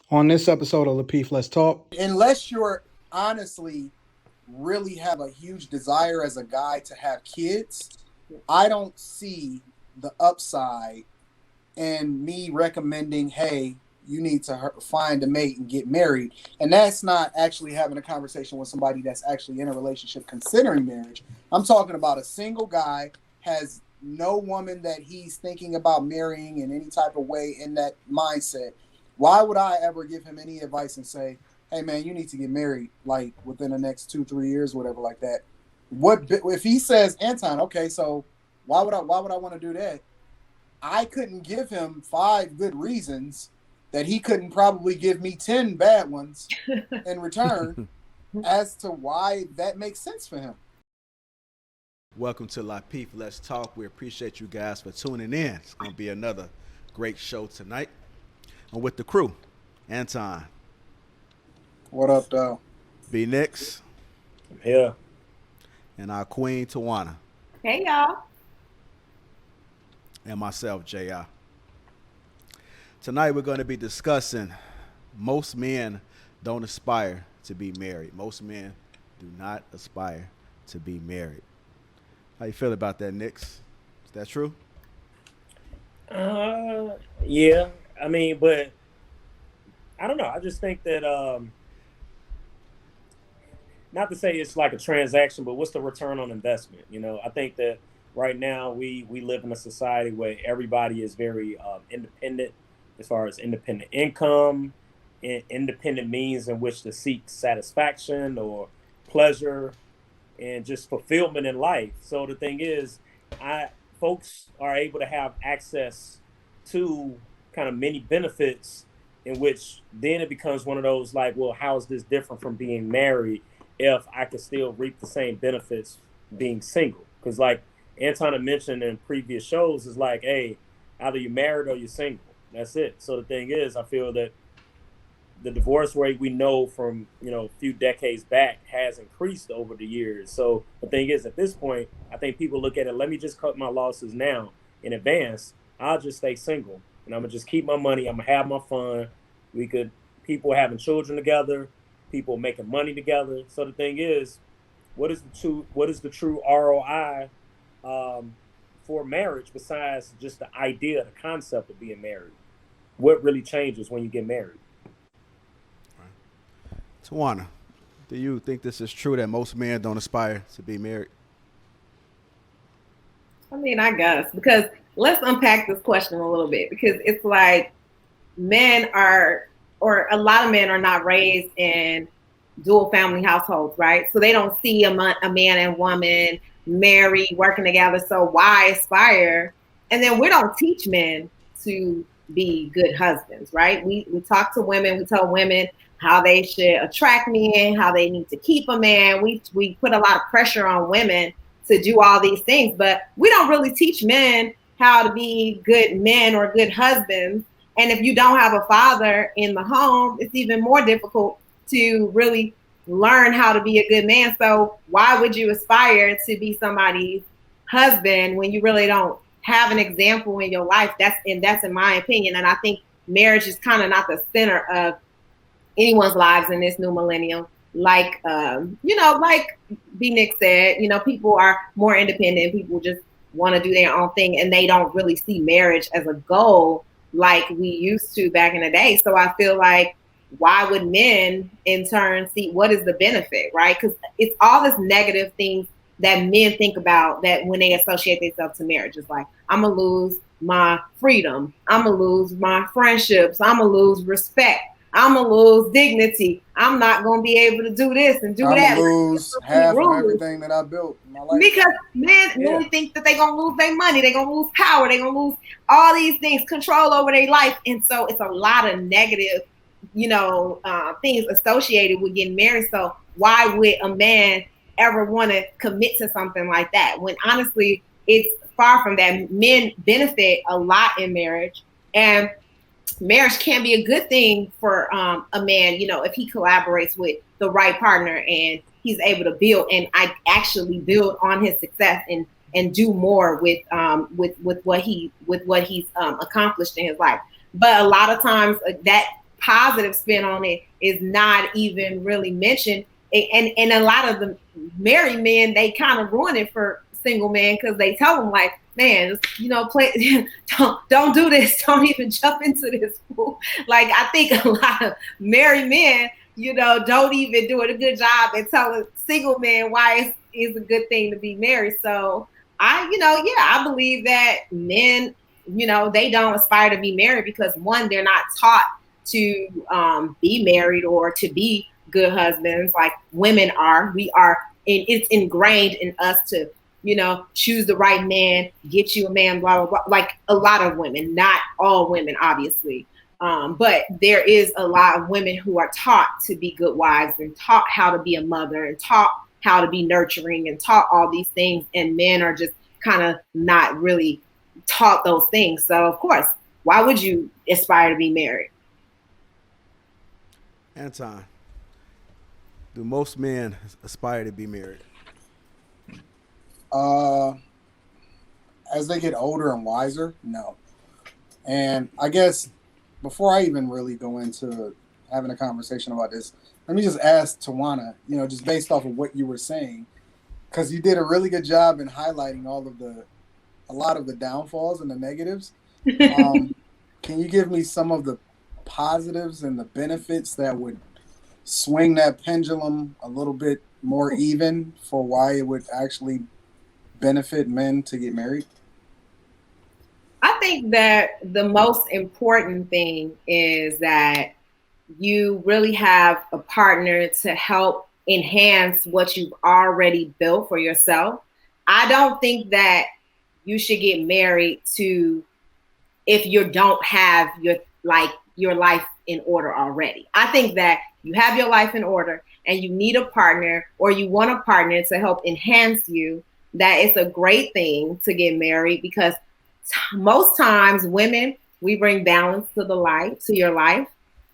On this episode of Lapeef, Let's Talk. Unless you're honestly really have a huge desire as a guy to have kids, I don't see the upside in me recommending, hey, you need to find a mate and get married. And that's not actually having a conversation with somebody that's actually in a relationship considering marriage. I'm talking about a single guy, has no woman that he's thinking about marrying in any type of way in that mindset. Why would I ever give him any advice and say, hey man, you need to get married like within the next 2-3 years, whatever like that? What if he says, Anton, okay, so why would I want to do that? I couldn't give him 5 good reasons that he couldn't probably give me 10 bad ones in return as to why that makes sense for him. Welcome to Lapeef, Let's Talk. We appreciate you guys for tuning in. It's going to be another great show tonight. I'm with the crew. Anton, What up, though? B Nix, I'm here. and our queen, Tawana, Hey y'all. and myself, JR. Tonight we're going to be discussing most men don't aspire to be married. Most men do not aspire to be married. How you feel about that, Nix? Is that true? Yeah. I mean, but I don't know. I just think that, not to say it's like a transaction, but what's the return on investment? I think that right now we live in a society where everybody is very independent as far as independent income, independent means in which to seek satisfaction or pleasure and just fulfillment in life. So the thing is, folks are able to have access to kind of many benefits in which then it becomes one of those like, well, how is this different from being married if I can still reap the same benefits being single? Because like Anton had mentioned in previous shows, is like, hey, either you're married or you're single. That's it. So the thing is, I feel that the divorce rate we know from a few decades back has increased over the years. So the thing is, at this point, I think people look at it, let me just cut my losses now in advance. I'll just stay single and I'm gonna just keep my money. I'm gonna have my fun. People having children together, people making money together. So the thing is, what is the true ROI for marriage besides just the idea, the concept of being married? What really changes when you get married? Tawana, do you think this is true that most men don't aspire to be married? I mean, I guess, because let's unpack this question a little bit, because it's like men are, or a lot of men are not raised in dual family households, right? So they don't see a man and woman married, working together. So why aspire? And then we don't teach men to be good husbands, right? We talk to women, we tell women how they should attract men, how they need to keep a man. We put a lot of pressure on women to do all these things, but we don't really teach men how to be good men or good husbands. And if you don't have a father in the home, it's even more difficult to really learn how to be a good man. So why would you aspire to be somebody's husband when you really don't have an example in your life? That's in my opinion. And I think marriage is kind of not the center of anyone's lives in this new millennium. Like, like B. Nick said, people are more independent. People just want to do their own thing, and they don't really see marriage as a goal like we used to back in the day. So I feel like, why would men in turn see what is the benefit, right? Because it's all this negative things that men think about that when they associate themselves to marriage. It's like, I'm going to lose my freedom. I'm going to lose my friendships. I'm going to lose respect. I'm going to lose dignity. I'm not going to be able to do this and do I'm that. I'm gonna lose half of everything that I built in my life. Because men think that they're going to lose their money. They're going to lose power. They're going to lose all these things, control over their life. And so it's a lot of negative, things associated with getting married. So why would a man ever want to commit to something like that? When honestly, it's far from that. Men benefit a lot in marriage, and marriage can be a good thing for a man, if he collaborates with the right partner and he's able to build and actually build on his success and do more with what he's accomplished in his life. But a lot of times that positive spin on it is not even really mentioned. And a lot of the married men, they kind of ruin it for single men because they tell them like, man, you know, don't do this. Don't even jump into this pool. Like, I think a lot of married men, you know, don't even do a good job at telling single men why it's a good thing to be married. So I believe that men, you know, they don't aspire to be married because one, they're not taught to be married or to be good husbands like women are. We are, and it's ingrained in us to, you know, choose the right man, get you a man, blah, blah, blah. Like a lot of women, not all women, obviously. But there is a lot of women who are taught to be good wives and taught how to be a mother and taught how to be nurturing and taught all these things. And men are just kind of not really taught those things. So of course, why would you aspire to be married? Anton, do most men aspire to be married? As they get older and wiser, no. And I guess before I even really go into having a conversation about this, let me just ask Tawana, you know, just based off of what you were saying, because you did a really good job in highlighting a lot of the downfalls and the negatives. Can you give me some of the positives and the benefits that would swing that pendulum a little bit more even for why it would actually benefit men to get married? I think that the most important thing is that you really have a partner to help enhance what you've already built for yourself. I don't think that you should get married to if you don't have your life in order already. I think that you have your life in order and you need a partner or you want a partner to help enhance you. That it's a great thing to get married because most times women, we bring balance to your life.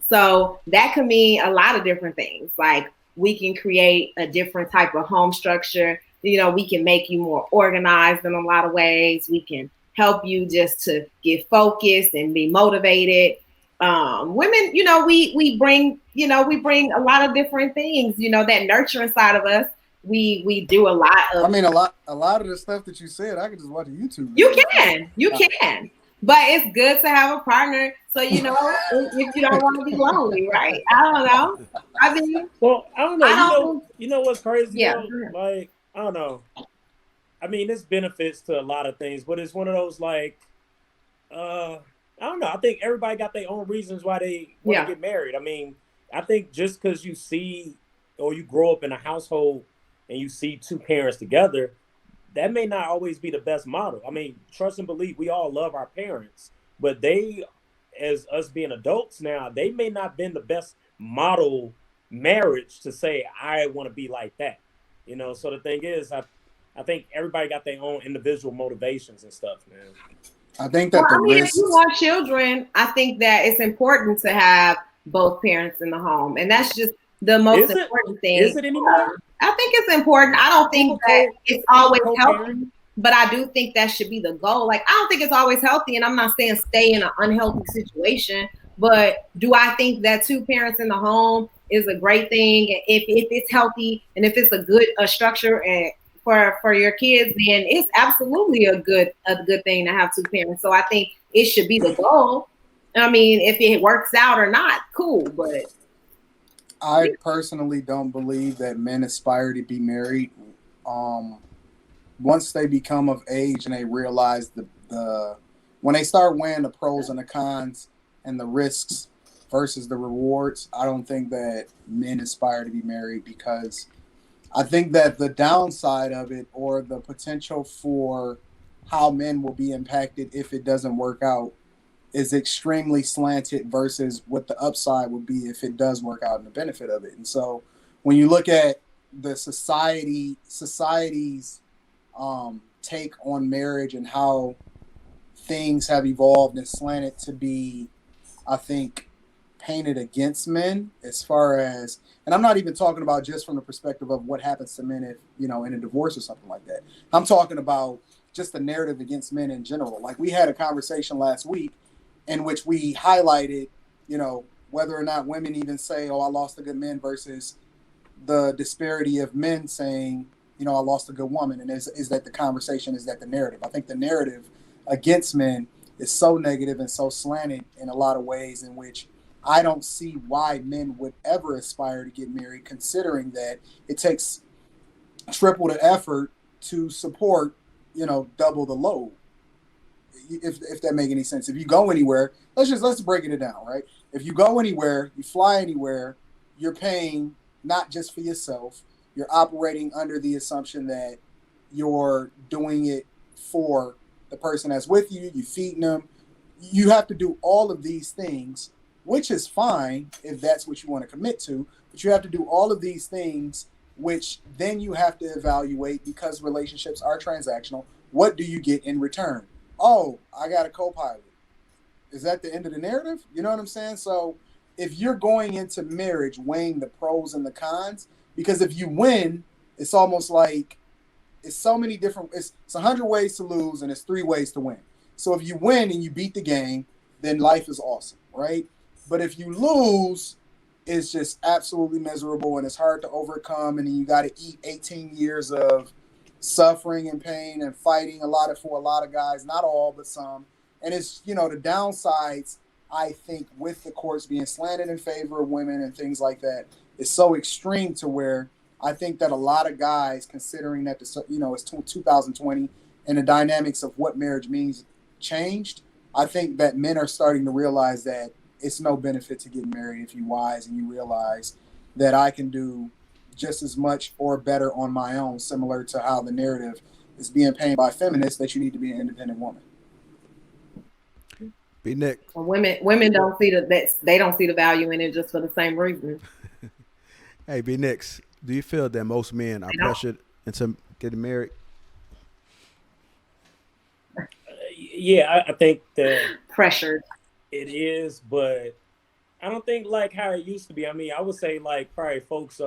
So that could mean a lot of different things. Like we can create a different type of home structure. You know, we can make you more organized in a lot of ways. We can help you just to get focused and be motivated. Women, you know, we bring a lot of different things, you know, that nurturing side of us. We do a lot of. I mean, a lot of the stuff that you said, I could just watch a YouTube video. You can, but it's good to have a partner. So you know, if you don't want to be lonely, right? I don't know. I mean, well, I don't know. You know what's crazy? Yeah. Like, I don't know. I mean, this benefits to a lot of things, but it's one of those like, I don't know. I think everybody got their own reasons why they want to get married. I mean, I think just because you see or you grow up in a household and you see two parents together, that may not always be the best model. I mean, trust and believe, we all love our parents, but they, as us being adults now, they may not have been the best model marriage to say, I want to be like that. You know, so the thing is, I think everybody got their own individual motivations and stuff, man. I think that if you want children, I think that it's important to have both parents in the home. And that's just the most important thing. Is it anymore? I think it's important. I don't think that it's always healthy, but I do think that should be the goal. Like, I don't think it's always healthy, and I'm not saying stay in an unhealthy situation, but do I think that two parents in the home is a great thing? If it's healthy and if it's a good structure and for your kids, then it's absolutely a good thing to have two parents. So I think it should be the goal. I mean, if it works out or not, cool, but I personally don't believe that men aspire to be married once they become of age and they realize the when they start weighing the pros and the cons and the risks versus the rewards. I don't think that men aspire to be married because I think that the downside of it or the potential for how men will be impacted if it doesn't work out is extremely slanted versus what the upside would be if it does work out and the benefit of it. And so when you look at the society's take on marriage and how things have evolved and slanted to be, I think, painted against men as far as, and I'm not even talking about just from the perspective of what happens to men if, you know, in a divorce or something like that. I'm talking about just the narrative against men in general. Like we had a conversation last week in which we highlighted, you know, whether or not women even say, "Oh, I lost a good man," versus the disparity of men saying, "You know, I lost a good woman." And is that the conversation? Is that the narrative? I think the narrative against men is so negative and so slanted in a lot of ways, in which I don't see why men would ever aspire to get married, considering that it takes triple the effort to support, double the load. If that make any sense. If you go anywhere, let's break it down, right? If you go anywhere, you fly anywhere, you're paying not just for yourself, you're operating under the assumption that you're doing it for the person that's with you, you feeding them. You have to do all of these things, which is fine if that's what you want to commit to, but you have to do all of these things, which then you have to evaluate, because relationships are transactional. What do you get in return? Oh, I got a co-pilot. Is that the end of the narrative? You know what I'm saying? So if you're going into marriage weighing the pros and the cons, because if you win, it's almost like it's so many different, it's 100 ways to lose and it's 3 ways to win. So if you win and you beat the game, then life is awesome, right? But if you lose, it's just absolutely miserable and it's hard to overcome. And then you got to eat 18 years of suffering and pain and fighting for a lot of guys, not all, but some. And it's, the downsides, I think, with the courts being slanted in favor of women and things like that, is so extreme to where I think that a lot of guys, considering that, it's 2020 and the dynamics of what marriage means changed, I think that men are starting to realize that it's no benefit to get married if you're wise and you realize that I can do just as much or better on my own, similar to how the narrative is being painted by feminists that you need to be an independent woman. Be Nick. Well, women don't see they don't see the value in it just for the same reason. Hey, B Nix, do you feel that most men are pressured into getting married? Yeah, I think that pressured. It is, but I don't think like how it used to be. I mean, I would say like probably folks,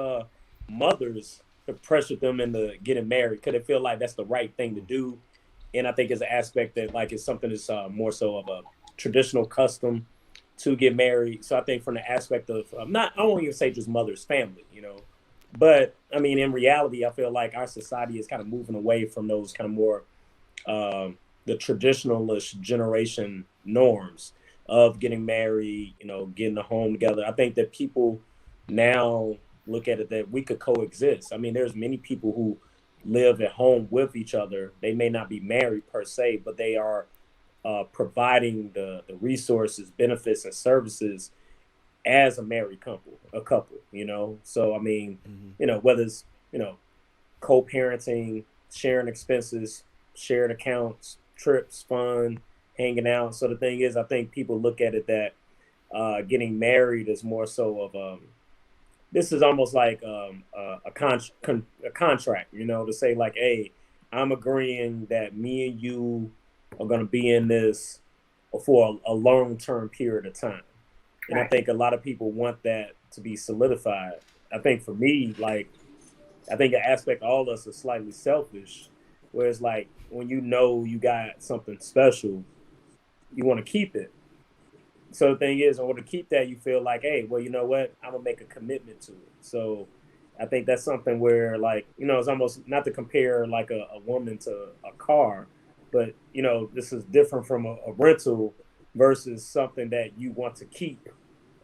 mothers have pressured them into getting married because they feel like that's the right thing to do. And I think it's an aspect that like it's something that's more so of a traditional custom to get married. So I think from the aspect of I won't even say just mother's family, but I mean, in reality, I feel like our society is kind of moving away from those kind of more the traditionalist generation norms of getting married, getting a home together. I think that people now look at it that we could coexist. I mean, there's many people who live at home with each other. They may not be married per se, but they are providing the resources, benefits, and services as a married couple. So, I mean, whether it's, co-parenting, sharing expenses, shared accounts, trips, fun, hanging out. So the thing is, I think people look at it that getting married is more so of this is almost like a contract, to say like, hey, I'm agreeing that me and you are going to be in this for a long-term period of time. And I think a lot of people want that to be solidified. I think for me, like, I think an aspect of all of us is slightly selfish, where it's like when you got something special, you want to keep it. So the thing is, in order to keep that, you feel like, hey, well, you know what? I'm going to make a commitment to it. So I think that's something where, like, it's almost not to compare like a woman to a car, but, this is different from a rental versus something that you want to keep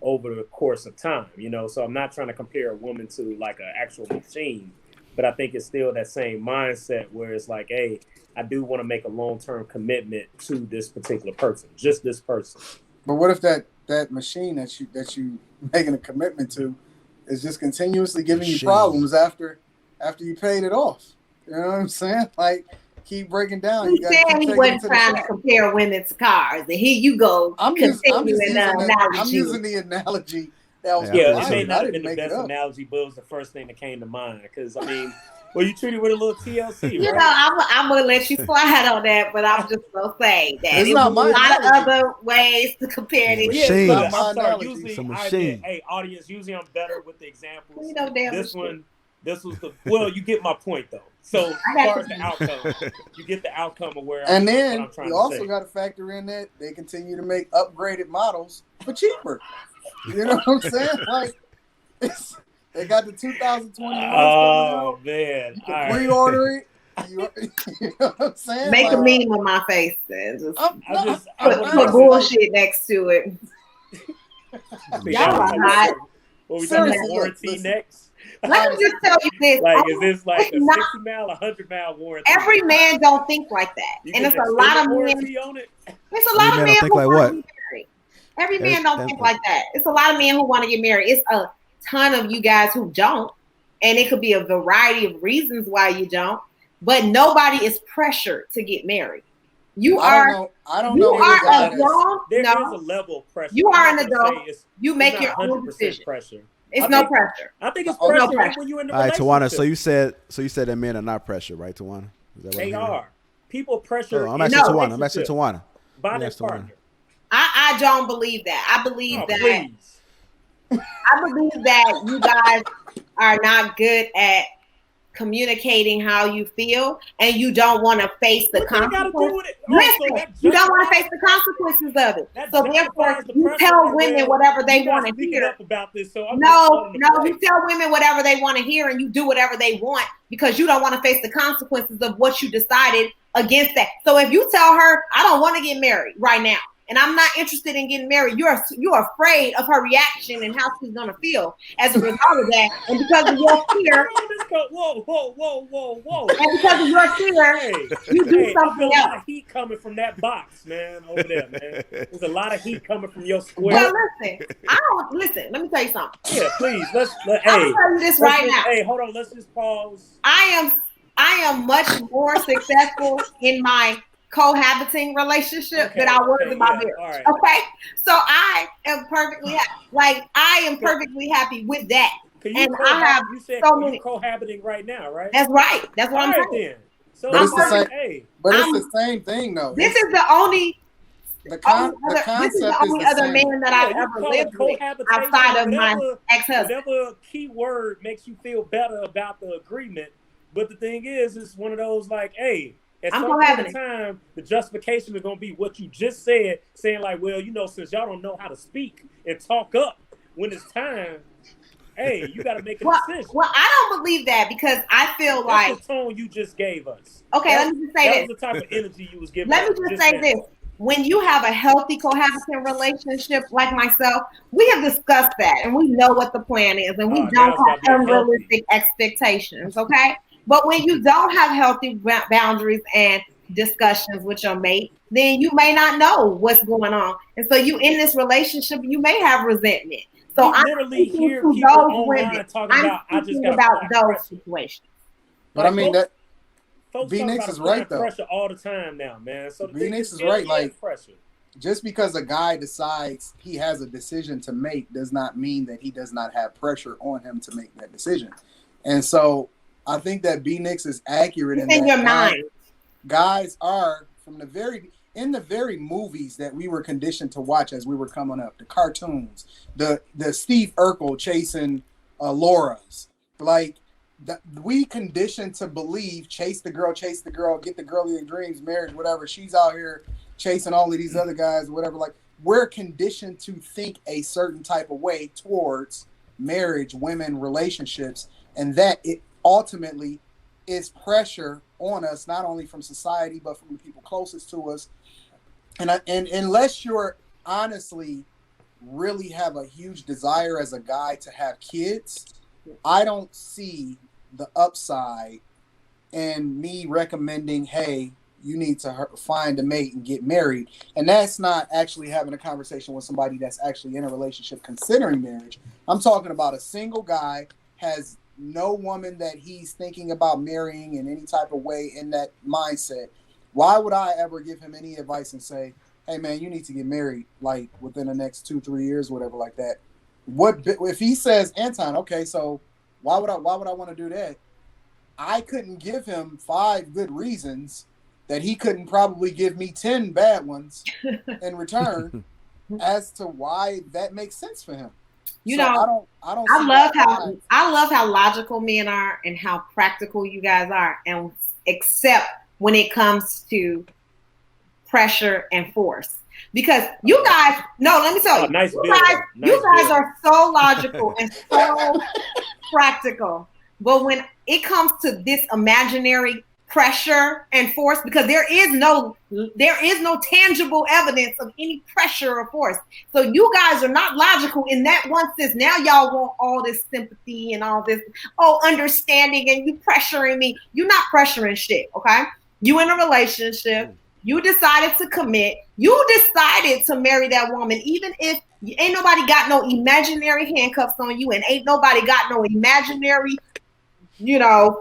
over the course of time, So I'm not trying to compare a woman to like an actual machine, but I think it's still that same mindset where it's like, hey, I do want to make a long-term commitment to this particular person, just this person. But what if that machine that you making a commitment to is just continuously giving you problems after you paid it off? You know what I'm saying? Like, keep breaking down. He said he wasn't trying to compare women to cars. And here you go. I'm using the analogy that was it may not have been the best analogy, but it was the first thing that came to mind. Because, I mean, well, you treated with a little TLC, right? I'm going to let you slide on that, but I'm just going to say that there's a lot of other ways to compare it. Yeah, I'm sorry. Usually, audience, usually I'm better with the examples. This was you get my point, though. So as far as the outcome, you get the outcome of where I'm trying to say. And then you also got to factor in that they continue to make upgraded models for cheaper. You know what I'm saying? Like, they got the 2021 coming Oh out. man! You can pre-order it. You know what I'm saying? Make like, a meme of my face and just put bullshit next to it. Y'all are hot. What we Seriously, talking warranty listen. next? Let me just tell you this. Like, is this like a 60 not, mile, 100-mile warranty? Every man don't think like that. You And get it's an a lot of extended men. warranty on it? It's a lot of men think who like want what? to get married. Every man don't think like that. It's a lot of men who want to get married. It's a ton of you guys who don't. And it could be a variety of reasons why you don't. But nobody is pressured to get married. I don't know. There is a level of pressure. You are an adult. You make your own decision. Pressure. It's no pressure. I think it's pressure when you're in the relationship. All right, Tawana. So you said that men are not pressured, right, Tawana? They are. People pressure. I'm asking Tawana. I'm asking Tawana. By their partner. I don't believe that. I believe that. Please. I believe that you guys are not good at communicating how you feel, and you don't want to face the consequences. Listen, you don't want to face the consequences of it. So therefore, you tell women whatever they want to hear. No, you tell women whatever they want to hear, and you do whatever they want because you don't want to face the consequences of what you decided against that. So if you tell her, I don't want to get married right now, and I'm not interested in getting married, you're afraid of her reaction and how she's gonna feel as a result of that. And because of your fear, whoa. And because of your fear, you do something else. A lot of heat coming from that box, man, over there, man. There's a lot of heat coming from your square. Well, listen. Let me tell you something. Yeah, please. I'm gonna tell you this right now. Hey, hold on. Let's just pause. I am much more successful in my cohabiting relationship than I was in my marriage. Right. Okay, so I am perfectly perfectly happy with that. And I have so many cohabiting right now, right? That's right. That's what I'm saying. So it's the same thing, though. This is the only. The concept this is the only other man that I've ever lived with outside of my ex-husband. Whatever key word makes you feel better about the agreement, but the thing is, it's one of those like, hey. At some point in time, the justification is going to be what you just said, saying like, well, since y'all don't know how to speak and talk up when it's time, hey, you got to make a decision. Well, I don't believe that because I feel That's the tone you just gave us. Okay, let me just say this. That was the type of energy you was giving Let me just say this. When you have a healthy cohabiting relationship like myself, we have discussed that and we know what the plan is and we don't have unrealistic expectations, okay? But when you don't have healthy boundaries and discussions with your mate, then you may not know what's going on. And so you in this relationship, you may have resentment. So I'm literally hear people online talking about, I just got about those situations. But I mean, that B-Nix is right, though. Pressure all the time now, man. So B-Nix is right. Like, just because a guy decides he has a decision to make does not mean that he does not have pressure on him to make that decision. And so I think that B-Nix is accurate in your mind. Guys are in the very movies that we were conditioned to watch as we were coming up, the cartoons, the Steve Urkel chasing Laura's, like we conditioned to believe chase the girl, get the girl of your dreams, marriage, whatever. She's out here chasing all of these other guys, whatever. Like we're conditioned to think a certain type of way towards marriage, women, relationships, and that it ultimately is pressure on us, not only from society but from the people closest to us. And unless you're honestly really have a huge desire as a guy to have kids, I don't see the upside in me recommending, hey, you need to find a mate and get married. And that's not actually having a conversation with somebody that's actually in a relationship considering marriage. I'm talking about a single guy, has no woman that he's thinking about marrying in any type of way in that mindset. Why would I ever give him any advice and say, hey man, you need to get married like within the next 2-3 years, whatever like that? What if he says, Anton, okay, so why would I want to do that? I couldn't give him 5 good reasons that he couldn't probably give me 10 bad ones in return as to why that makes sense for him. I love how logical men are and how practical you guys are, and except when it comes to pressure and force. Because you guys, no, let me tell you, nice you build, guys, nice you guys build. are so logical and so practical. But when it comes to this imaginary pressure and force, because there is no tangible evidence of any pressure or force. So you guys are not logical in that one sense. Now y'all want all this sympathy and all this understanding, and you pressuring me. You're not pressuring shit, okay? You in a relationship, you decided to commit, you decided to marry that woman, even if ain't nobody got no imaginary handcuffs on you and ain't nobody got no imaginary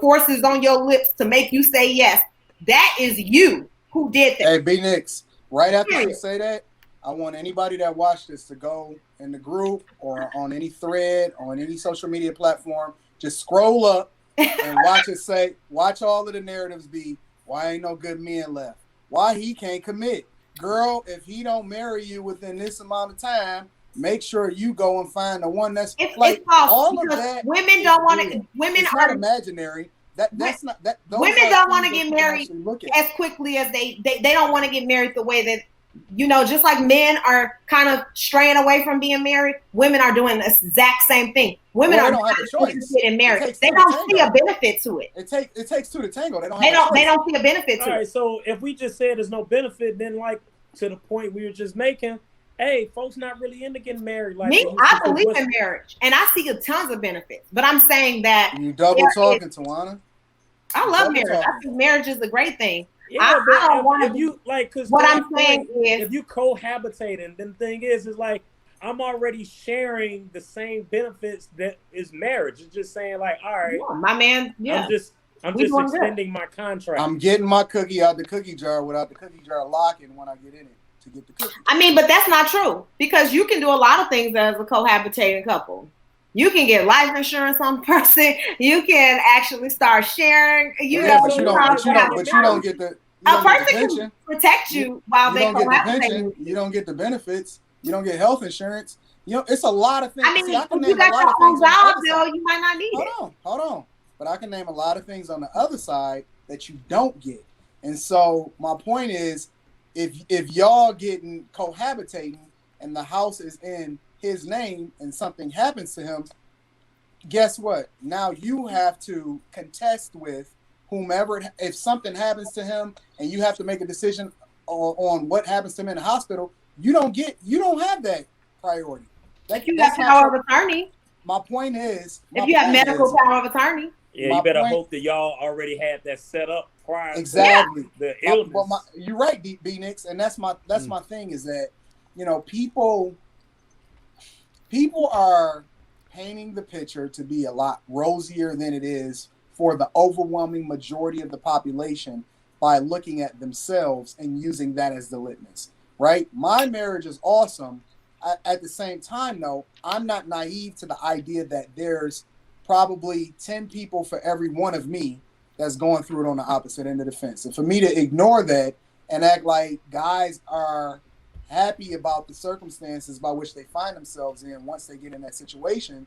forces on your lips to make you say yes. That is you who did that. Hey, B-Nix, right after you say that, I want anybody that watched this to go in the group or on any thread, on any social media platform, just scroll up and watch all of the narratives be, why ain't no good men left? Why he can't commit? Girl, if he don't marry you within this amount of time, make sure you go and find the one that's it's false, all of that. Women don't want to. Women it's are not imaginary. That's not that. Women don't want to get married as quickly as they don't want to get married the way that just like men are kind of straying away from being married. Women are doing the exact same thing. Women are not interested in marriage. They don't see a benefit to it. It takes two to tango. They don't see a benefit to it. All right, so if we just said there's no benefit, then like to the point we were just making, hey, folks not really into getting married. Like I believe in marriage, and I see tons of benefits. But I'm saying that you double talking, Tawana. I love marriage. I think marriage is a great thing. Yeah, I don't want to you like because what I'm saying is if you cohabitating, then the thing is like I'm already sharing the same benefits that is marriage. It's just saying like, all right, my man, I'm just extending my contract. I'm getting my cookie out the cookie jar without the cookie jar locking when I get in it to get the cookie. I mean, but that's not true because you can do a lot of things as a cohabitating couple. You can get life insurance on the person. You can actually start sharing. But you don't get the. A person can protect you while they cohabitating. You don't get the benefits. You don't get health insurance. It's a lot of things. I mean, if you got your own job, Bill, you might not need it. Hold on. But I can name a lot of things on the other side that you don't get. And so my point is, if y'all getting cohabitating and the house is in his name and something happens to him, guess what? Now you have to contest with whomever. If something happens to him and you have to make a decision on what happens to him in the hospital, you don't have that priority. You have power of attorney. My point is, if you have medical power of attorney. Yeah, you better hope that y'all already had that set up prior exactly. to the illness. You're right, B-Nix, and that's my thing is that people are painting the picture to be a lot rosier than it is for the overwhelming majority of the population by looking at themselves and using that as the litmus, right? My marriage is awesome. At the same time, though, I'm not naive to the idea that there's probably 10 people for every one of me that's going through it on the opposite end of the fence. And for me to ignore that and act like guys are happy about the circumstances by which they find themselves in once they get in that situation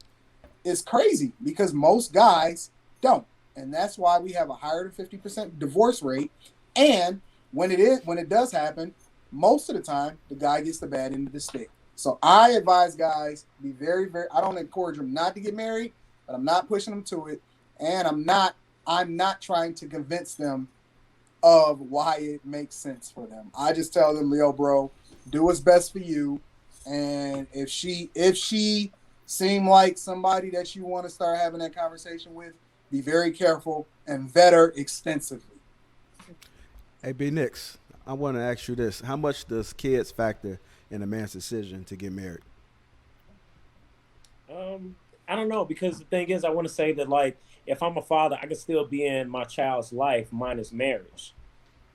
is crazy because most guys don't. And that's why we have a higher than 50% divorce rate. And when it does happen, most of the time, the guy gets the bad end of the stick. So I advise guys, be very, very, I don't encourage them not to get married, but I'm not pushing them to it. And I'm not trying to convince them of why it makes sense for them. I just tell them, Leo, bro, do what's best for you. And if she seem like somebody that you want to start having that conversation with, be very careful and vet her extensively. Hey, B-Nix, I want to ask you this. How much does kids factor in a man's decision to get married? I don't know, because the thing is, I want to say that, like, if I'm a father, I can still be in my child's life minus marriage.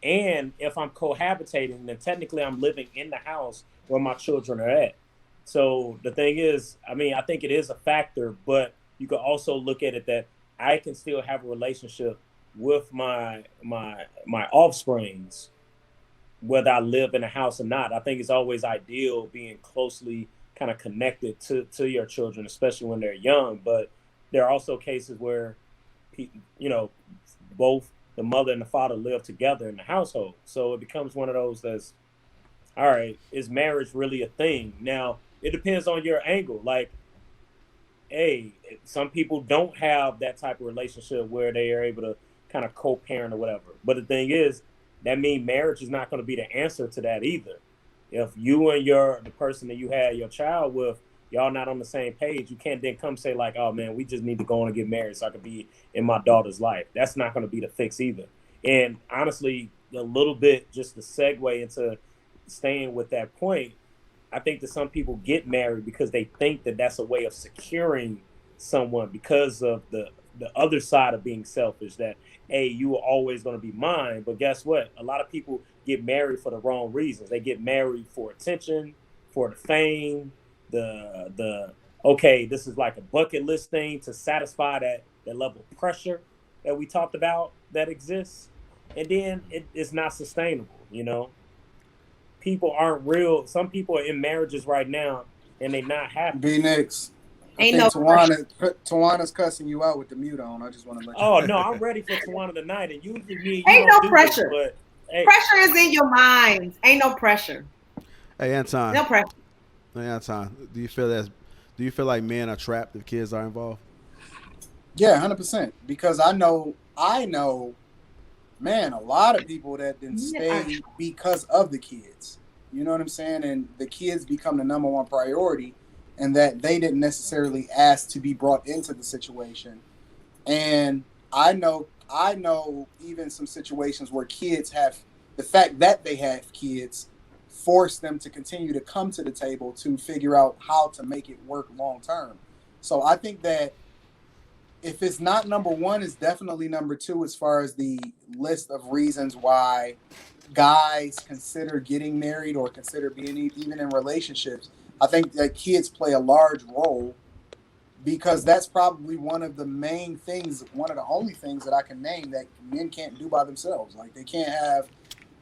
And if I'm cohabitating, then technically I'm living in the house where my children are at. So the thing is, I mean, I think it is a factor, but you can also look at it that I can still have a relationship with my offsprings, whether I live in a house or not. I think it's always ideal being closely kind of connected to your children, especially when they're young. But there are also cases where, both the mother and the father live together in the household. So it becomes one of those that's, all right, is marriage really a thing? Now, it depends on your angle. Like, hey, some people don't have that type of relationship where they are able to kind of co-parent or whatever. But the thing is, that means marriage is not going to be the answer to that either. If you and the person that you had your child with, y'all not on the same page, you can't then come say like, oh man, we just need to go on and get married so I could be in my daughter's life. That's not going to be the fix either. And honestly, a little bit just to segue into staying with that point, I think that some people get married because they think that that's a way of securing someone because of the other side of being selfish, that hey, you are always going to be mine. But guess what? A lot of people get married for the wrong reasons. They get married for attention, for the fame, the okay, this is like a bucket list thing to satisfy that level of pressure that we talked about that exists. And then it's not sustainable, you know. People aren't real. Some people are in marriages right now and they not happy. Be next. Ain't no Tawana's cussing you out with the mute on. I just want to let you Oh no, I'm ready for Tawana tonight, and usually me. Ain't no pressure. This, but hey. Pressure is in your mind. Ain't no pressure. Hey, Anton. No pressure. Hey, Anton. Do you feel like men are trapped if kids are involved? Yeah, 100%. Because I know, man, a lot of people that didn't stay because of the kids. You know what I'm saying? And the kids become the number one priority, and that they didn't necessarily ask to be brought into the situation. And I know even some situations where kids have, the fact that they have kids force them to continue to come to the table to figure out how to make it work long term. So I think that if it's not number one, it's definitely number two as far as the list of reasons why guys consider getting married or consider being even in relationships. I think that kids play a large role, because that's probably one of the main things, one of the only things that I can name that men can't do by themselves. Like, they can't have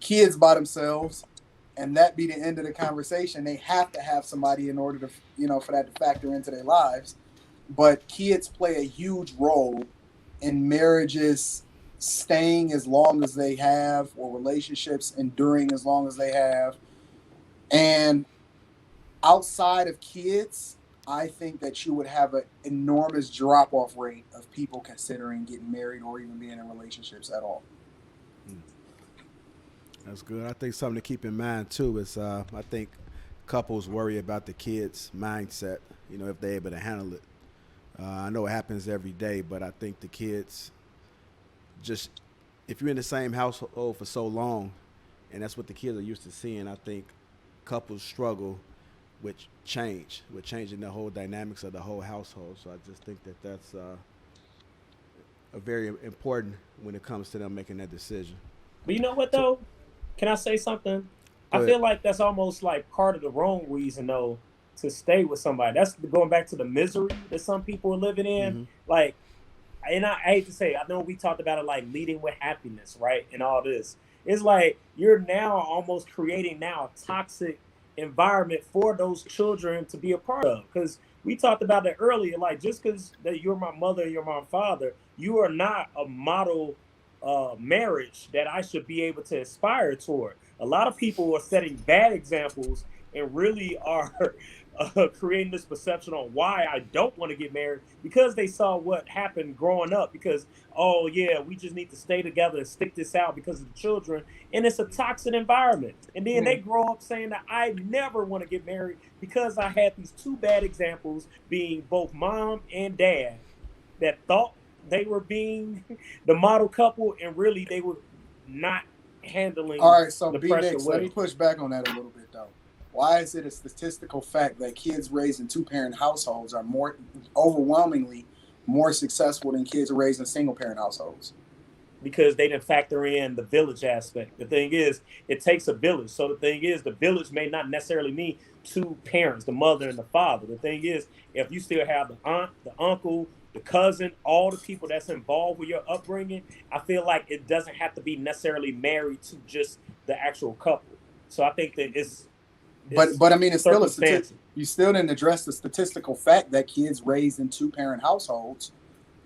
kids by themselves and that be the end of the conversation. They have to have somebody in order to, for that to factor into their lives. But kids play a huge role in marriages staying as long as they have, or relationships enduring as long as they have. And outside of kids, I think that you would have an enormous drop-off rate of people considering getting married or even being in relationships at all. That's good. I think something to keep in mind too is I think couples worry about the kids' mindset, if they're able to handle it. I know it happens every day, but I think the kids, just if you're in the same household for so long, and that's what the kids are used to seeing, I think couples struggle with changing the whole dynamics of the whole household. So I just think that that's a very important when it comes to them making that decision. But you know what though? Can I say something? I feel like that's almost like part of the wrong reason though to stay with somebody. That's going back to the misery that some people are living in. Mm-hmm. Like, and I hate to say, I know we talked about it like leading with happiness, right? And all this. It's like you're now almost creating now a toxic environment for those children to be a part of. Because we talked about that earlier. Like, just because that you're my mother, you're my father, you are not a model marriage that I should be able to aspire toward. A lot of people are setting bad examples and really are creating this perception on why I don't want to get married, because they saw what happened growing up. Because, oh yeah, we just need to stay together and stick this out because of the children. And it's a toxic environment. And then they grow up saying that I never want to get married because I had these two bad examples, being both mom and dad, that thought they were being the model couple, and really they were not handling. All right, so the B-Nix, let me push back on that a little bit though. Why is it a statistical fact that kids raised in two-parent households are overwhelmingly more successful than kids raised in single-parent households? Because they didn't factor in the village aspect. The thing is, it takes a village. So the thing is, the village may not necessarily mean two parents, the mother and the father. The thing is, if you still have the aunt, the uncle, the cousin, all the people that's involved with your upbringing, I feel like it doesn't have to be necessarily married to just the actual couple. So I think that it's but I mean, it's still you still didn't address the statistical fact that kids raised in two-parent households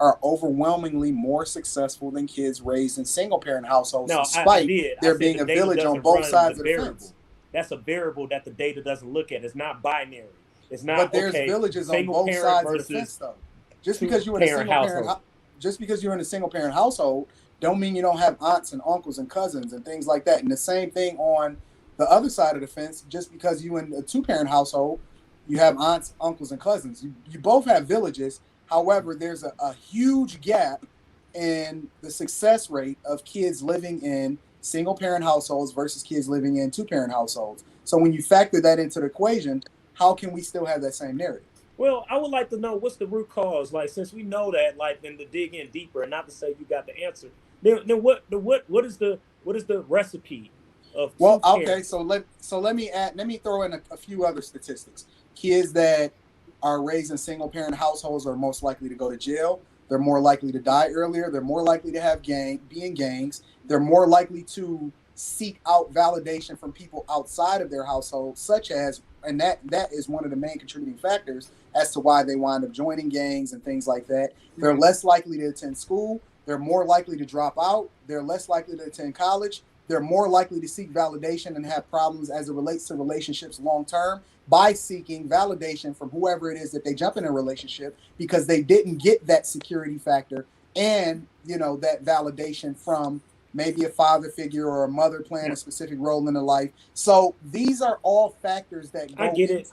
are overwhelmingly more successful than kids raised in single-parent households, despite there being a village on both sides of the fence. that's a variable that the data doesn't look at. It's not binary. It's not, But there's okay, villages on single both parent sides of the versus fence, though. Just because you're in a single parent, just because you're in a single parent household, don't mean you don't have aunts and uncles and cousins and things like that. And the same thing on the other side of the fence. Just because you in a 2-parent household, you have aunts, uncles, and cousins. You both have villages. However, there's a huge gap in the success rate of kids living in single parent households versus kids living in 2-parent households. So when you factor that into the equation, how can we still have that same narrative? Well, I would like to know what's the root cause. Like, since we know that, like, then to dig in deeper, and not to say you got the answer. Then what is the recipe of? Well, okay, so let me throw in a few other statistics. Kids that are raised in single parent households are most likely to go to jail. They're more likely to die earlier. They're more likely to be in gangs. They're more likely to seek out validation from people outside of their household, such as, and that is one of the main contributing factors as to why they wind up joining gangs and things like that. They're less likely to attend school. They're more likely to drop out. They're less likely to attend college. They're more likely to seek validation and have problems as it relates to relationships long term by seeking validation from whoever it is that they jump in a relationship, because they didn't get that security factor and, that validation from maybe a father figure or a mother playing a specific role in their life. So these are all factors that go I get it.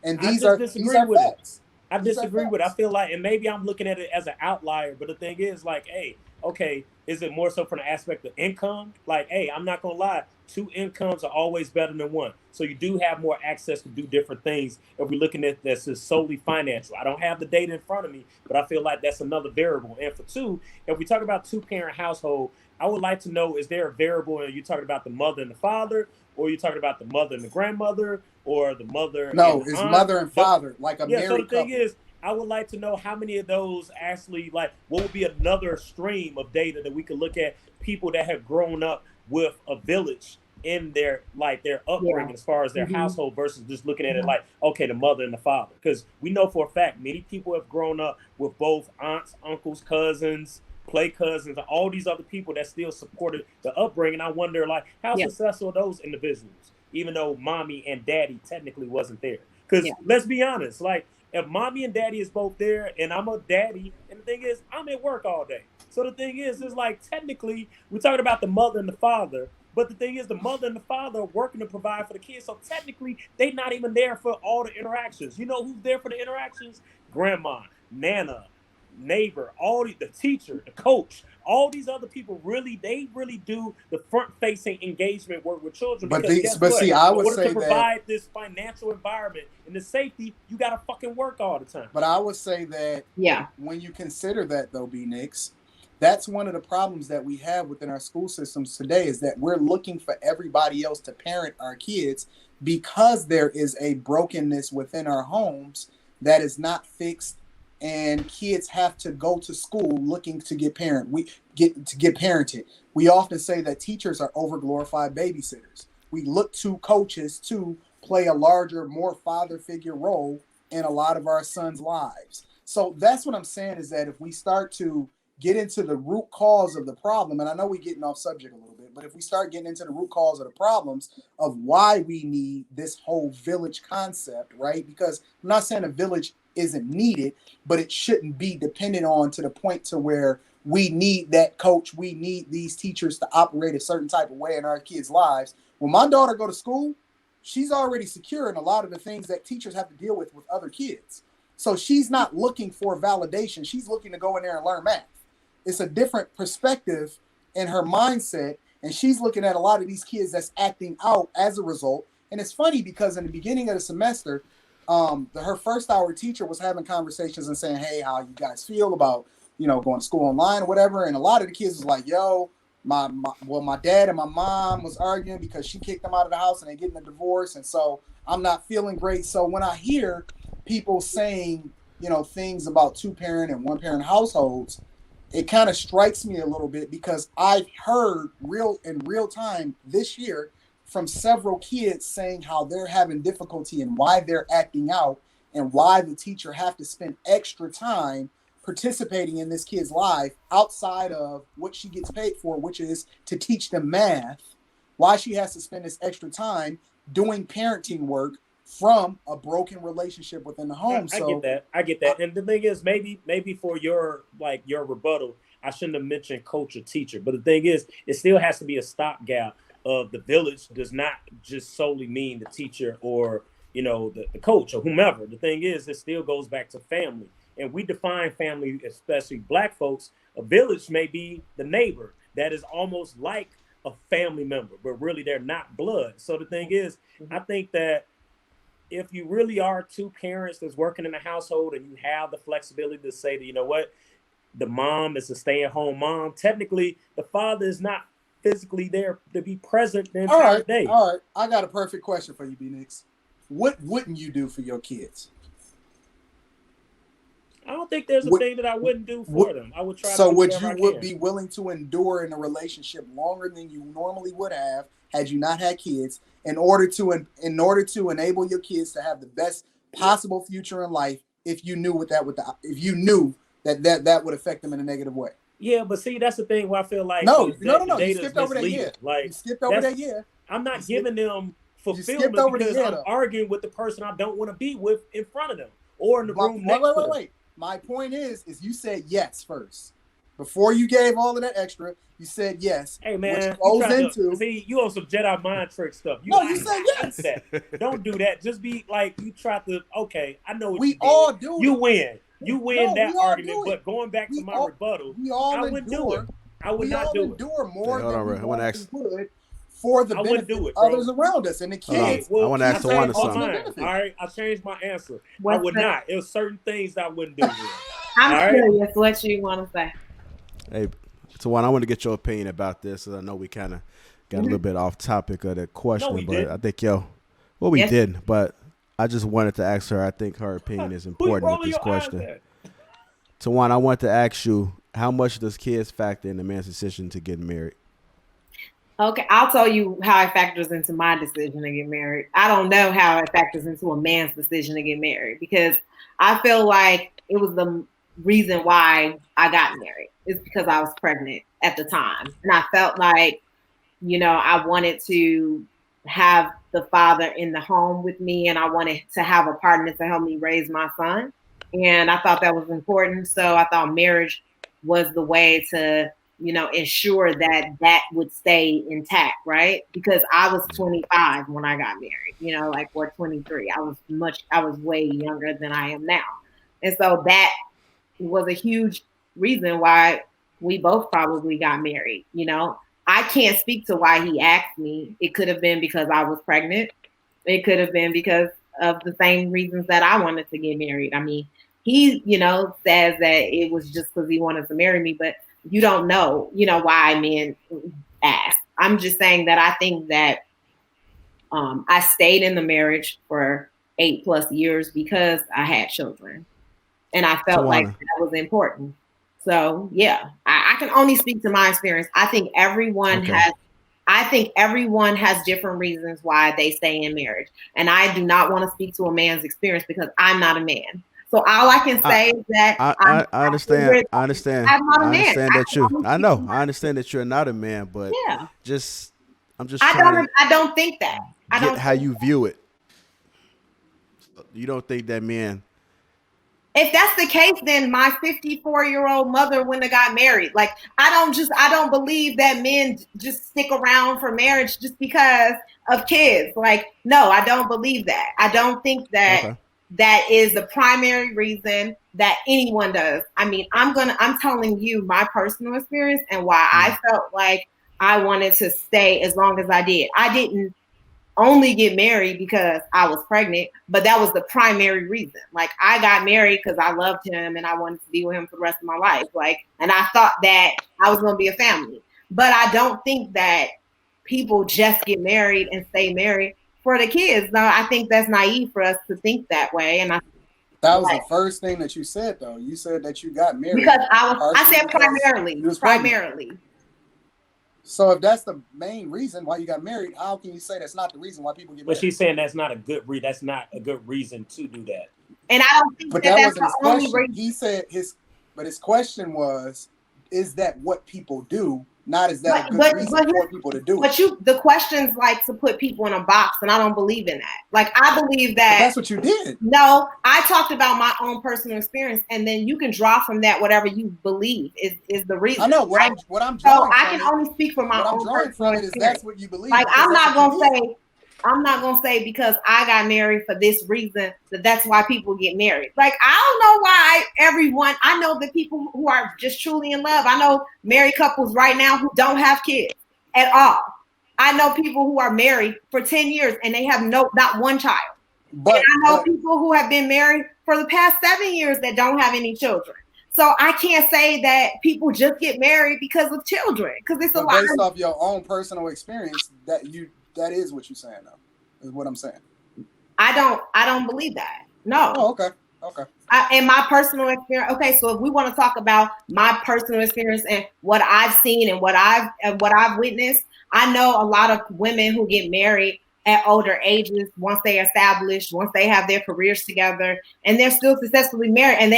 And these are facts. I disagree with it. I feel like, and maybe I'm looking at it as an outlier, but the thing is, like, hey, okay, is it more so from the aspect of income? Like, hey, I'm not gonna lie, 2 incomes are always better than 1. So you do have more access to do different things if we're looking at this as solely financial. I don't have the data in front of me, but I feel like that's another variable. And for 2, if we talk about 2-parent household, I would like to know, is there a variable, and you're talking about the mother and the father, or you're talking about the mother and the grandmother, or the mother? No, it's mother and father, like a married couple. So the thing is, I would like to know how many of those actually, like, what would be another stream of data that we could look at people that have grown up with a village in their upbringing, as far as their household, versus just looking at it like, okay, the mother and the father. Because we know for a fact many people have grown up with both aunts, uncles, cousins, play cousins, and all these other people that still supported the upbringing. I wonder, like, how successful are those individuals, even though mommy and daddy technically wasn't there? Because let's be honest, like, if mommy and daddy is both there and I'm a daddy, and the thing is, I'm at work all day. So the thing is, it's like, technically, we're talking about the mother and the father, but the thing is, the mother and the father are working to provide for the kids. So technically, they're not even there for all the interactions. You know who's there for the interactions? Grandma, Nana, neighbor, the teacher, the coach, all these other people they really do the front-facing engagement work with children. But see, I would say that, to provide this financial environment and the safety, you got to fucking work all the time. But I would say that, when you consider that, though, B-Nix, that's one of the problems that we have within our school systems today, is that we're looking for everybody else to parent our kids because there is a brokenness within our homes that is not fixed, and kids have to go to school looking to get parented. We often say that teachers are overglorified babysitters. We look to coaches to play a larger, more father figure role in a lot of our sons' lives. So that's what I'm saying, is that if we start to get into the root cause of the problem, and I know we're getting off subject a little bit, but if we start getting into the root cause of the problems of why we need this whole village concept, right? Because I'm not saying a village isn't needed, but it shouldn't be dependent on to the point to where we need that coach, we need these teachers to operate a certain type of way in our kids' lives. When my daughter go to school, she's already secure in a lot of the things that teachers have to deal with other kids. So she's not looking for validation. She's looking to go in there and learn math. It's a different perspective in her mindset, and she's looking at a lot of these kids that's acting out as a result. And it's funny because in the beginning of the semester, her first hour teacher was having conversations and saying, hey, how you guys feel about, going to school online or whatever. And a lot of the kids was like, yo, my dad and my mom was arguing because she kicked them out of the house and they're getting a divorce. And so I'm not feeling great. So when I hear people saying, things about 2-parent and 1-parent households, it kind of strikes me a little bit, because I've heard in real time this year from several kids saying how they're having difficulty and why they're acting out, and why the teacher have to spend extra time participating in this kid's life outside of what she gets paid for, which is to teach them math, why she has to spend this extra time doing parenting work from a broken relationship within the home. I get that. And the thing is, maybe for your rebuttal, I shouldn't have mentioned coach or teacher. But the thing is, it still has to be a stopgap of the village. Does not just solely mean the teacher or the coach or whomever. The thing is, it still goes back to family. And we define family, especially Black folks. A village may be the neighbor that is almost like a family member, but really they're not blood. So the thing is, I think that if you really are two parents that's working in a household and you have the flexibility to say that, you know what, the mom is a stay-at-home mom, technically the father is not physically there to be present the entire day. All right. I got a perfect question for you, B-Nix. What wouldn't you do for your kids? I don't think there's a thing that I wouldn't do for them. I would try. So would you be willing to endure in a relationship longer than you normally would have had you not had kids in order to enable your kids to have the best possible future in life if you knew that would affect them in a negative way? Yeah, but see, that's the thing where I feel like no. You skipped over that year. Like you skipped over that year. I'm not giving them fulfillment because I'm arguing with the person I don't want to be with in front of them or in the room next to them. Wait. My point is you said yes first. Before you gave all of that extra, you said yes. Hey, man. You on some Jedi mind trick stuff. You said yes. Don't do that. Just be like, you try to, okay, I know what we all do. You win. You win that argument. But going back to my rebuttal, I wouldn't do it. I would not do it. Endure more than I want to ask for the benefit of others around us and the kids. I want to ask Tawana All something. right, I changed my answer. I would not. It was certain things that I wouldn't do. I'm curious what you want to say. Hey, Tawana, I want to get your opinion about this. I know we kind of got a little bit off topic of the question, but I think we didn't. But I just wanted to ask her. I think her opinion is important with this question. Tawana, I want to ask you, how much does kids factor in a man's decision to get married? Okay, I'll tell you how it factors into my decision to get married. I don't know how it factors into a man's decision to get married because I feel like it was the reason why I got married. It's because I was pregnant at the time. And I felt like, I wanted to have the father in the home with me and I wanted to have a partner to help me raise my son. And I thought that was important. So I thought marriage was the way to ensure that would stay intact, right? Because I was 25 when I got married, or 23. I was way younger than I am now. And so that was a huge reason why we both probably got married. I can't speak to why he asked me. It could have been because I was pregnant. It could have been because of the same reasons that I wanted to get married. I mean, he, says that it was just because he wanted to marry me, but you don't know, why men ask. I'm just saying that I think that I stayed in the marriage for 8+ years because I had children. And I felt like that was important. So, yeah, I can only speak to my experience. I think everyone has different reasons why they stay in marriage. And I do not want to speak to a man's experience because I'm not a man. So all I can say is that I understand. I understand that you're not a man, but I'm just I don't think that. I don't how you view it. You don't think that man. If that's the case, then my 54-year-old mother wouldn't have got married. Like I don't believe that men just stick around for marriage just because of kids. Like, no, I don't believe that. I don't think that. Okay. That is the primary reason that anyone does. I mean, I'm telling you my personal experience and why I felt like I wanted to stay as long as I did. I didn't only get married because I was pregnant, but that was the primary reason. Like I got married because I loved him and I wanted to be with him for the rest of my life. And I thought that I was going to be a family, but I don't think that people just get married and stay married for the kids. No, I think that's naive for us to think that way. And that was the first thing that you said, though. You said that you got married because I said primarily. So if that's the main reason why you got married, how can you say that's not the reason why people get married? But she's saying that's not a good reason to do that. And I don't think that's the only reason. He said his question was, is that what people do? not is that a good reason for people to do it. But the questions like to put people in a box, and I don't believe in that. Like, I believe that. But that's what you did. No, I talked about my own personal experience, and then you can draw from that whatever you believe is the reason. I know what right? I'm drawing. So I can only speak for my own personal experience. That's what you believe. Like, I'm not gonna say because I got married for this reason that's why people get married. Like, I don't know why I know the people who are just truly in love. I know married couples right now who don't have kids at all. I know people who are married for 10 years and they have not one child. And I know people who have been married for the past 7 years that don't have any children. So I can't say that people just get married because of children, because it's a lot. Based off your own personal experience, that is what you're saying, though, is what I'm saying. I don't believe that. No. Oh, okay. And my personal experience. Okay, so if we want to talk about my personal experience and what I've seen and what I've witnessed, I know a lot of women who get married at older ages, once they have their careers together, and they're still successfully married, and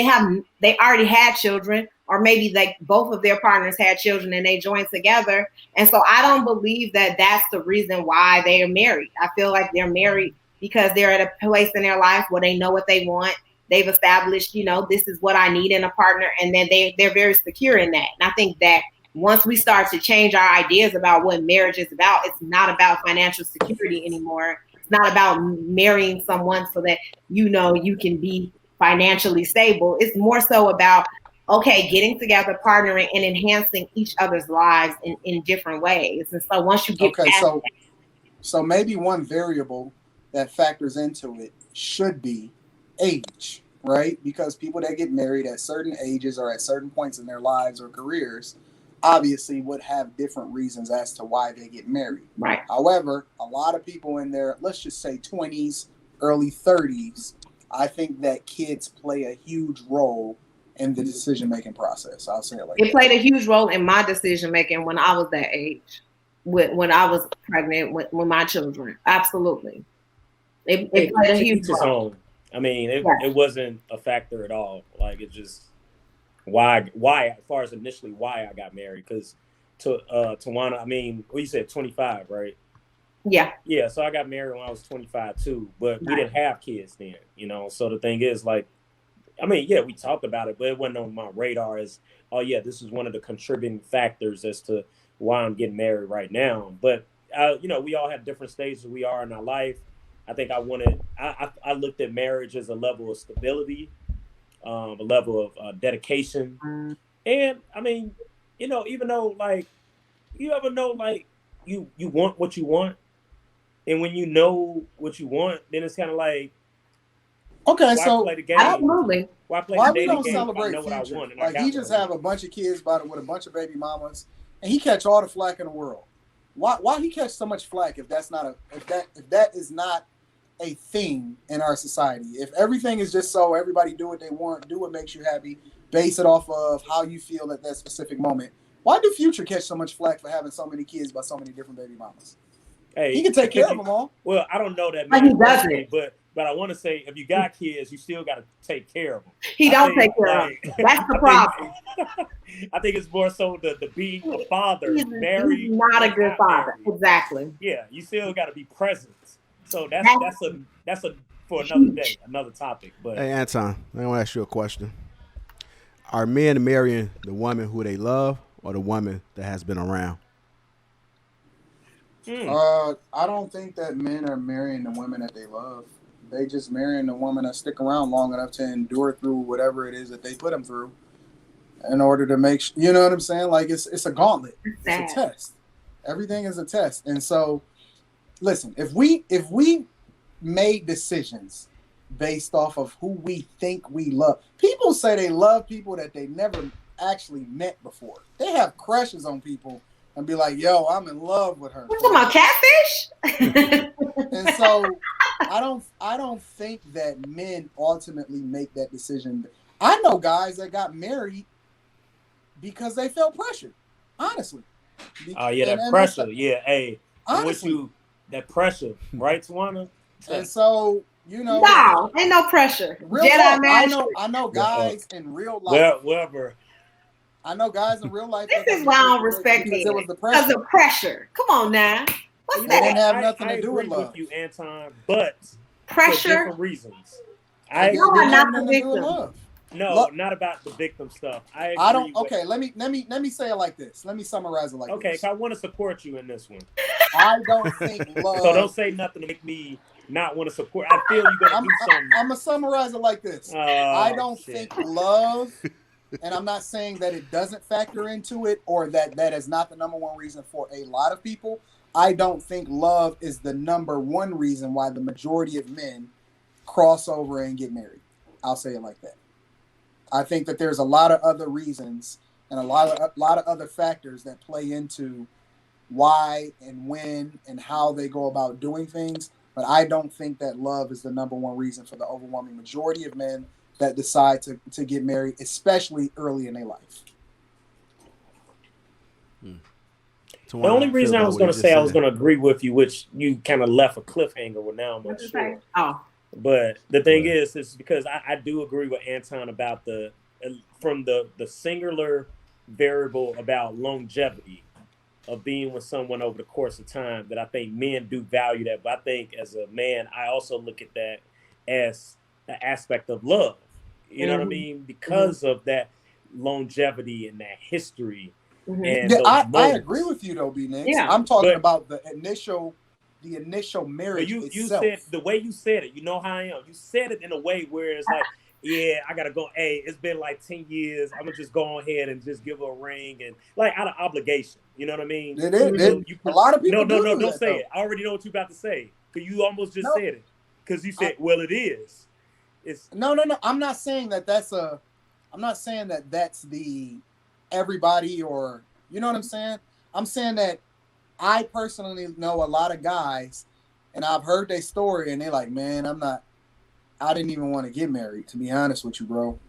they already had children, or maybe like both of their partners had children and they joined together. And so I don't believe that that's the reason why they are married. I feel like they're married because they're at a place in their life where they know what they want. They've established, this is what I need in a partner, and then they're very secure in that. And I think that once we start to change our ideas about what marriage is about, it's not about financial security anymore. It's not about marrying someone so that you can be financially stable. It's more so about, okay, getting together, partnering, and enhancing each other's lives in different ways. And so once you get so maybe one variable that factors into it should be age, right? Because people that get married at certain ages or at certain points in their lives or careers obviously would have different reasons as to why they get married. Right. However, a lot of people in their, let's just say 20s, early 30s, I think that kids play a huge role in the decision-making process. I'll say it like that. It played a huge role in my decision-making when I was that age, when I was pregnant with my children. Absolutely. It played a huge role. I mean, it wasn't a factor at all. Like, it just, why as far as initially why I got married, because Tawana, I mean, you said 25, right? Yeah, so I got married when I was 25 too, but we didn't have kids then, so the thing is, like, I mean, yeah, we talked about it, but it wasn't on my radar as, oh yeah, this is one of the contributing factors as to why I'm getting married right now. But we all have different stages we are in our life. I think I looked at marriage as a level of stability, a level of dedication. And I mean, even though, like, you ever know, like, you want what you want, and when you know what you want, then it's kind of like, okay, so play the game? Absolutely. Why we don't celebrate Future? Like, he just have a bunch of kids with a bunch of baby mamas, and he catch all the flack in the world. Why he catch so much flack if that is not a thing in our society? If everything is just so everybody do what they want, do what makes you happy, base it off of how you feel at that specific moment, why do Future catch so much flack for having so many kids by so many different baby mamas? Hey, he can take care of them all. Well, I don't know that, he doesn't. But I want to say, if you got kids, you still got to take care of them. He don't take care of them. That's the problem. I think it's more so the being a father, married. He's not a good father. Married. Exactly. Yeah, you still got to be present. So that's for another day, another topic. But hey, Anton, I want to ask you a question. Are men marrying the woman who they love or the woman that has been around? I don't think that men are marrying the women that they love. They just marrying the woman that stick around long enough to endure through whatever it is that they put them through in order to make you know what I'm saying? Like, it's a gauntlet. It's a test. Everything is a test. And so, listen, if we made decisions based off of who we think we love, people say they love people that they never actually met before. They have crushes on people and be like, yo, I'm in love with her. What, talking about catfish? And so I don't think that men ultimately make that decision. I know guys that got married because they felt pressured, honestly. Oh, yeah, that pressure. Yeah, hey. Honestly. That pressure, right, Tawana? And so, no, ain't no pressure. I know guys in real life. Whoever. I know guys in real life. This is why I don't respect because men. it was the Because pressure. of pressure. Come on now. What's You They know didn't that? have nothing I to do agree with love. you, Anton, but for Pressure? different reasons. I It You agree. are didn't not have the nothing to do with victim. love. No, not about the victim stuff. I agree. I don't. Okay, let me say it like this. Let me summarize it like Okay, this. I want to support you in this one. I don't think love. So don't say nothing to make me not want to support. I feel you're gonna do something. I'm gonna summarize it like this. I don't think love, and I'm not saying that it doesn't factor into it or that is not the number one reason for a lot of people. I don't think love is the number one reason why the majority of men cross over and get married. I'll say it like that. I think that there's a lot of other reasons and a lot of other factors that play into why and when and how they go about doing things. But I don't think that love is the number one reason for the overwhelming majority of men that decide to get married, especially early in their life. The only reason I was going to say I was going to agree with you, which you kind of left a cliffhanger with now, I'm not sure. Oh. But the thing is because I do agree with Anton about from the singular variable about longevity of being with someone over the course of time, that I think men do value that. But I think as a man, I also look at that as an aspect of love. You know what I mean? Because of that longevity and that history. And I agree with you though, B-Nix. Yeah. I'm talking about the initial marriage you itself. said the way you said it, you know how I am. You said it in a way where it's like, yeah, I gotta go. Hey, it's been like 10 years. I'm gonna just go ahead and just give her a ring and like out of obligation. You know what I mean? A lot of people don't say it. I already know what you're about to say. Cause you almost just said it. Cause you said, well, it is. It's no. I'm not saying that that's the everybody, or you know what I'm saying? I'm saying that I personally know a lot of guys, and I've heard their story, and they're like, man, I didn't even want to get married, to be honest with you, bro.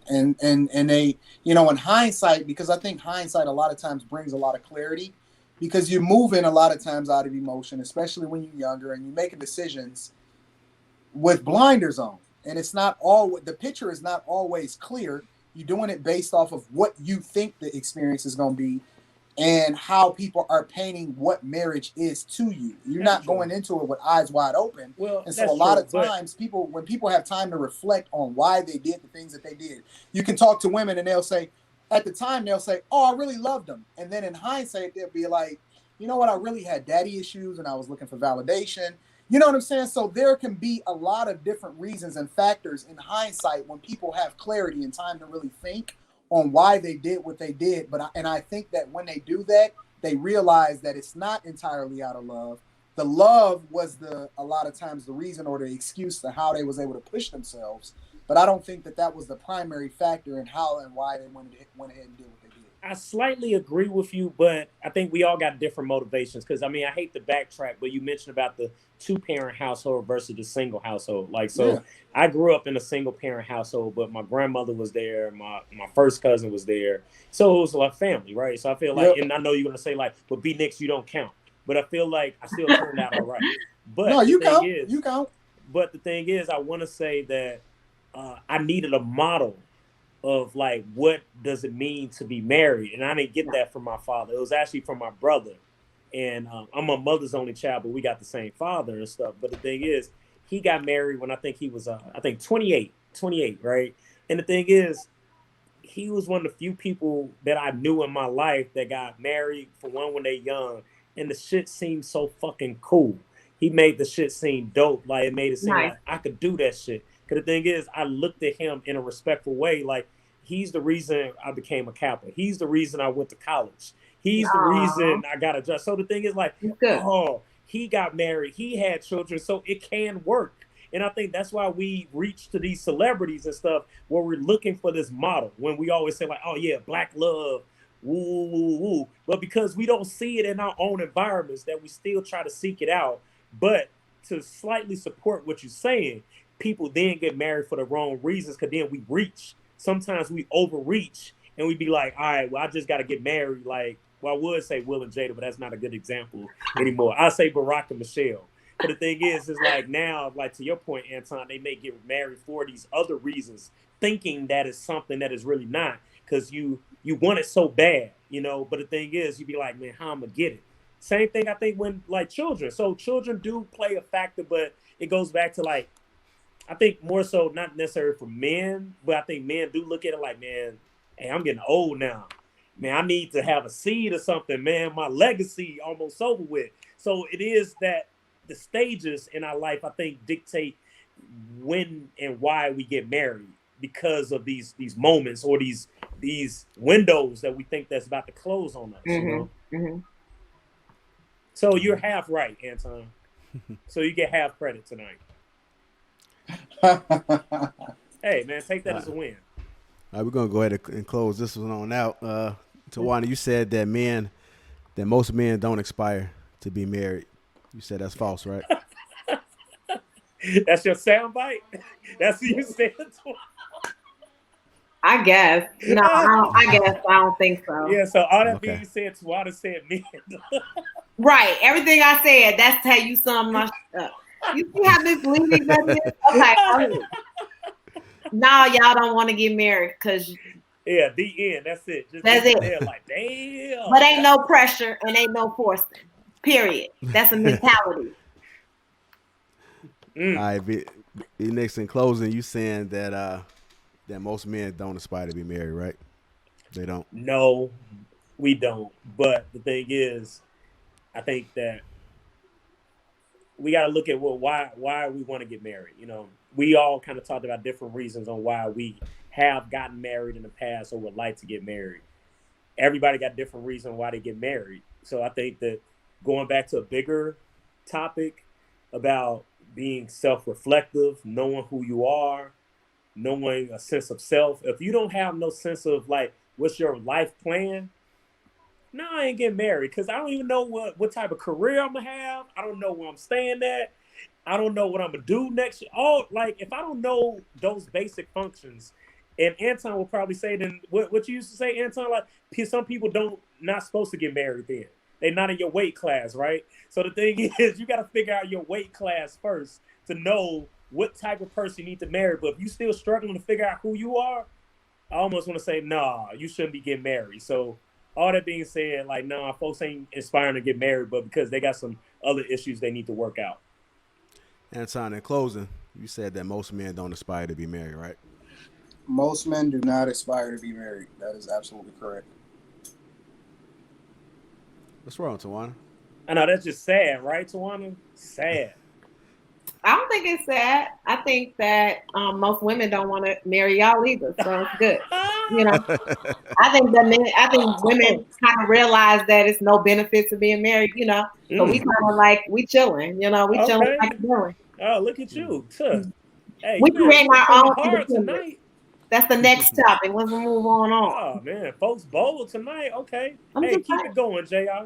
And they, in hindsight, because I think hindsight a lot of times brings a lot of clarity, because you're moving a lot of times out of emotion, especially when you're younger, and you're making decisions with blinders on. And it's not all, the picture is not always clear. You're doing it based off of what you think the experience is going to be and how people are painting what marriage is to you. You're not going into it with eyes wide open. Well, and so a lot of times when people have time to reflect on why they did the things that they did, you can talk to women and they'll say, at the time, they'll say, oh, I really loved them. And then in hindsight, they'll be like, you know what? I really had daddy issues and I was looking for validation. You know what I'm saying? So there can be a lot of different reasons and factors in hindsight when people have clarity and time to really think on why they did what they did. And I think that when they do that, they realize that it's not entirely out of love. The love was a lot of times the reason or the excuse to how they was able to push themselves. But I don't think that was the primary factor in how and why they went ahead and did what they did. I slightly agree with you, but I think we all got different motivations. Because I hate to backtrack, but you mentioned about the 2-parent household versus the single household. I grew up in a single parent household, but my grandmother was there, my first cousin was there, so it was like family, right? So I feel like, and I know you're gonna say like, but B-Nix, you don't count, but I feel like I still turned out all right. But no, you count. But the thing is, I want to say that I needed a model of like, what does it mean to be married? And I didn't get that from my father. It was actually from my brother. And I'm my mother's only child, but we got the same father and stuff. But the thing is, he got married when I think he was, 28, right? And the thing is, he was one of the few people that I knew in my life that got married, for one, when they're young. And the shit seemed so fucking cool. He made the shit seem dope. Like, it made it seem like I could do that shit. Because the thing is, I looked at him in a respectful way. Like, he's the reason I became a Kappa. He's the reason I went to college. He's the reason I got a job. So the thing is, like, he got married. He had children. So it can work. And I think that's why we reach to these celebrities and stuff where we're looking for this model. When we always say, like, oh, yeah, black love, woo, woo, woo. But because we don't see it in our own environments, that we still try to seek it out. But to slightly support what you're saying, people then get married for the wrong reasons, because then we reach. Sometimes we overreach and we be like, all right, well, I just got to get married. Like, well, I would say Will and Jada, but that's not a good example anymore. I say Barack and Michelle. But the thing is like now, like to your point, Anton, they may get married for these other reasons, thinking that is something that is really not, because you want it so bad, you know. But the thing is, you be like, man, how I'm gonna get it? Same thing I think when like children. So children do play a factor, but it goes back to like, I think more so not necessarily for men, but I think men do look at it like, man, hey, I'm getting old now. Man, I need to have a seed or something, man. My legacy almost over with. So it is that the stages in our life, I think, dictate when and why we get married, because of these moments or these windows that we think that's about to close on us, you know? Mm-hmm. So you're half right, Anton. So you get half credit tonight. Hey, man, take that as a win. All right, we're gonna go ahead and close this one on out. Tawana, you said that most men don't aspire to be married. You said that's false, right? That's your soundbite? That's what you said. I guess. No, I don't think so. Yeah, so all that being said, Tawana said men. Right. Everything I said, that's how you sum my up. You see how this leading does this? Okay. Now y'all don't want to get married because yeah, the end. That's it. That's it. They're like, damn. But ain't no pressure and ain't no forcing. Period. That's a mentality. All right, next in closing, you saying that most men don't aspire to be married, right? They don't. No, we don't. But the thing is, I think that we got to look at why we want to get married. You know, we all kind of talked about different reasons on why we have gotten married in the past or would like to get married. Everybody got different reasons why they get married. So I think that going back to a bigger topic about being self-reflective, knowing who you are, knowing a sense of self. If you don't have no sense of like, what's your life plan? No, I ain't getting married because I don't even know what type of career I'm gonna have. I don't know where I'm staying at. I don't know what I'm gonna do next year. Like if I don't know those basic functions, and Anton will probably say then what you used to say, Anton, like some people not supposed to get married then. They're not in your weight class, right? So the thing is, you got to figure out your weight class first to know what type of person you need to marry. But if you still struggling to figure out who you are, I almost want to say, nah, you shouldn't be getting married. So all that being said, like, nah, folks ain't inspiring to get married, but because they got some other issues they need to work out. Anton, in closing, you said that most men don't aspire to be married, right? Most men do not aspire to be married. That is absolutely correct. What's wrong, Tawana? I know that's just sad, right, Tawana? Sad. I don't think it's sad. I think that most women don't want to marry y'all either, so it's good. You know, I think women kind of realize that it's no benefit to being married. You know, so we kind of like we chilling. You know, we chilling like we're doing. Oh, look at you! Hey, we create our own hard tonight. That's the next topic. Let's move on. Oh man, folks bold tonight. Okay, hey, keep it going, JR.